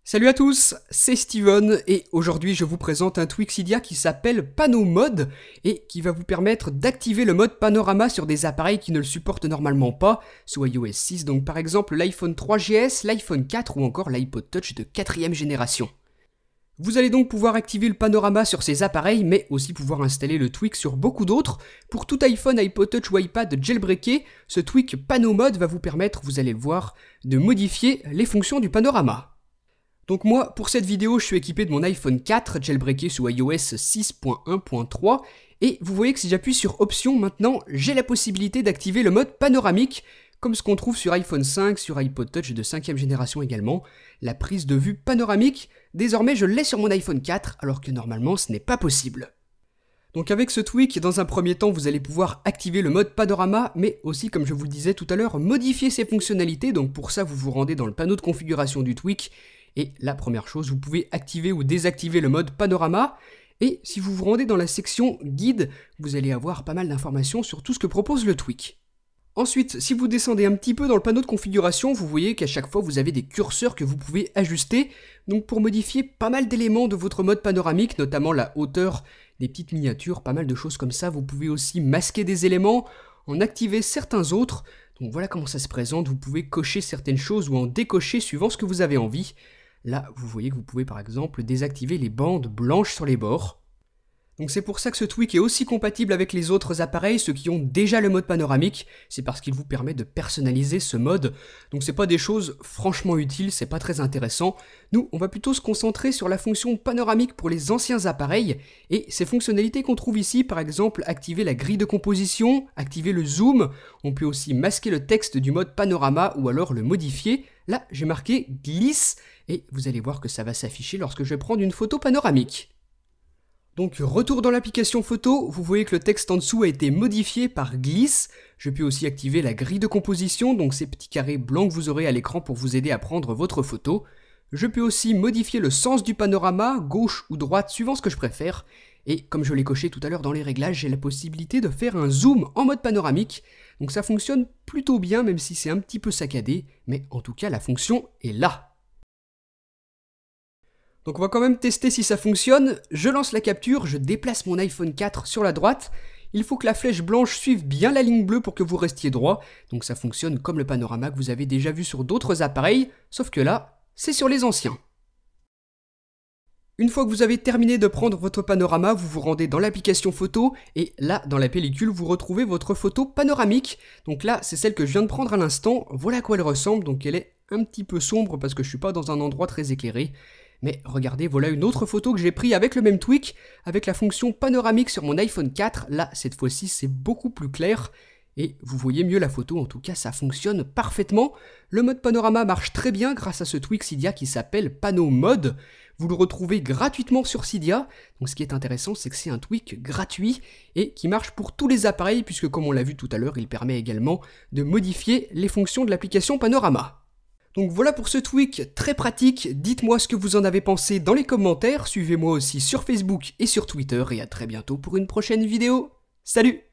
Salut à tous, c'est Steven et aujourd'hui je vous présente un tweak Cydia qui s'appelle Pano Mode et qui va vous permettre d'activer le mode panorama sur des appareils qui ne le supportent normalement pas sous iOS 6, donc par exemple l'iPhone 3GS, l'iPhone 4 ou encore l'iPod Touch de 4ème génération. Vous allez donc pouvoir activer le panorama sur ces appareils, mais aussi pouvoir installer le tweak sur beaucoup d'autres. Pour tout iPhone, iPod Touch ou iPad jailbreaké, ce tweak Pano Mode va vous permettre, vous allez le voir, de modifier les fonctions du panorama. Donc moi, pour cette vidéo, je suis équipé de mon iPhone 4 jailbreaké sous iOS 6.1.3 et vous voyez que si j'appuie sur Options, maintenant, j'ai la possibilité d'activer le mode panoramique, comme ce qu'on trouve sur iPhone 5, sur iPod Touch de 5ème génération également. La prise de vue panoramique, désormais je l'ai sur mon iPhone 4, alors que normalement ce n'est pas possible. Donc avec ce tweak, dans un premier temps, vous allez pouvoir activer le mode panorama, mais aussi, comme je vous le disais tout à l'heure, modifier ses fonctionnalités. Donc pour ça, vous vous rendez dans le panneau de configuration du tweak, et la première chose, vous pouvez activer ou désactiver le mode panorama. Et si vous vous rendez dans la section guide, vous allez avoir pas mal d'informations sur tout ce que propose le tweak. Ensuite, si vous descendez un petit peu dans le panneau de configuration, vous voyez qu'à chaque fois vous avez des curseurs que vous pouvez ajuster, donc pour modifier pas mal d'éléments de votre mode panoramique, notamment la hauteur des petites miniatures, pas mal de choses comme ça. Vous pouvez aussi masquer des éléments, en activer certains autres, donc voilà comment ça se présente. Vous pouvez cocher certaines choses ou en décocher suivant ce que vous avez envie. Là, vous voyez que vous pouvez par exemple désactiver les bandes blanches sur les bords. Donc c'est pour ça que ce tweak est aussi compatible avec les autres appareils, ceux qui ont déjà le mode panoramique, c'est parce qu'il vous permet de personnaliser ce mode. Donc c'est pas des choses franchement utiles, c'est pas très intéressant. Nous, on va plutôt se concentrer sur la fonction panoramique pour les anciens appareils, et ces fonctionnalités qu'on trouve ici, par exemple activer la grille de composition, activer le zoom, on peut aussi masquer le texte du mode panorama ou alors le modifier. Là, j'ai marqué glisse, et vous allez voir que ça va s'afficher lorsque je vais prendre une photo panoramique. Donc retour dans l'application photo, vous voyez que le texte en dessous a été modifié par glisse. Je peux aussi activer la grille de composition, donc ces petits carrés blancs que vous aurez à l'écran pour vous aider à prendre votre photo. Je peux aussi modifier le sens du panorama, gauche ou droite, suivant ce que je préfère. Et comme je l'ai coché tout à l'heure dans les réglages, j'ai la possibilité de faire un zoom en mode panoramique. Donc ça fonctionne plutôt bien, même si c'est un petit peu saccadé, mais en tout cas la fonction est là. Donc on va quand même tester si ça fonctionne. Je lance la capture, je déplace mon iPhone 4 sur la droite. Il faut que la flèche blanche suive bien la ligne bleue pour que vous restiez droit. Donc ça fonctionne comme le panorama que vous avez déjà vu sur d'autres appareils, sauf que là, c'est sur les anciens. Une fois que vous avez terminé de prendre votre panorama, vous vous rendez dans l'application photo et là, dans la pellicule, vous retrouvez votre photo panoramique. Donc là, c'est celle que je viens de prendre à l'instant. Voilà à quoi elle ressemble. Donc elle est un petit peu sombre parce que je suis pas dans un endroit très éclairé. Mais regardez, voilà une autre photo que j'ai prise avec le même tweak, avec la fonction panoramique sur mon iPhone 4. Là, cette fois-ci, c'est beaucoup plus clair. Et vous voyez mieux la photo, en tout cas, ça fonctionne parfaitement. Le mode panorama marche très bien grâce à ce tweak Cydia qui s'appelle Pano Mode. Vous le retrouvez gratuitement sur Cydia. Donc ce qui est intéressant, c'est que c'est un tweak gratuit et qui marche pour tous les appareils, puisque comme on l'a vu tout à l'heure, il permet également de modifier les fonctions de l'application Panorama. Donc voilà pour ce tweak très pratique, dites-moi ce que vous en avez pensé dans les commentaires, suivez-moi aussi sur Facebook et sur Twitter et à très bientôt pour une prochaine vidéo. Salut!